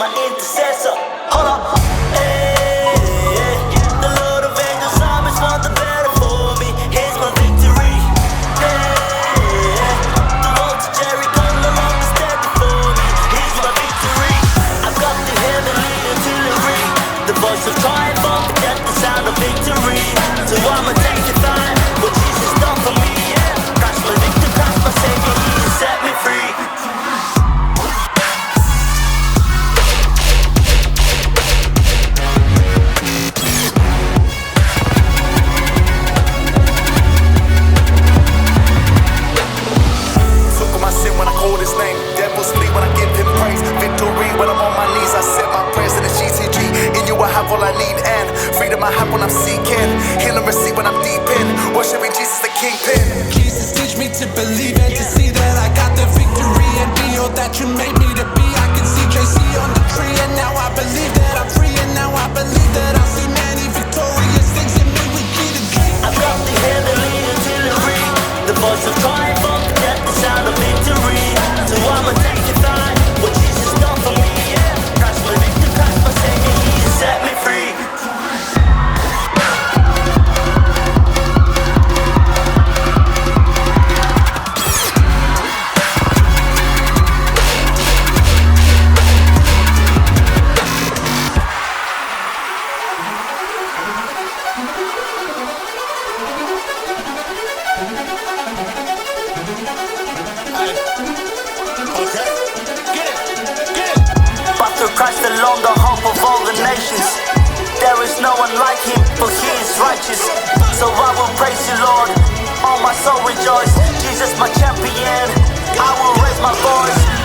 my intercessor. Hold up, hey, the Lord of Angels always won the battle for me. Here's my victory. Hey, the road to Jericho no longer stand before me. Here's my victory. I've got the heavenly artillery, the voice of triumph, forget the sound of victory. So I'ma testify what Jesus done for me. Yeah, Christ my victor, Christ my savior, He has set me free. His name, devils flee when I give him praise. Victory when I'm on my knees. I set my prayers in the GPdI. In you I have all I need, and freedom I have when I'm seeking. Healing receive when I'm deep in. Worshiping Jesus the Kingpin. Jesus, teach me to believe and to see that I got the victory and be all that you made me to be. I can see JC on the tree, and now I believe that I'm free, and now I believe that I'll see many victorious things in me with GPdI. I've got the heavenly artillery, the voice of triumph, forget the sound of victory. So I'ma testify what Jesus done for me. Yeah, Christ my victor, Christ my savior, He has set me free. But through Christ alone, the hope of all the nations. There is no one like Him, for He is righteous. So I will praise you, Lord. All my soul rejoice. Jesus, my champion. I will raise my voice.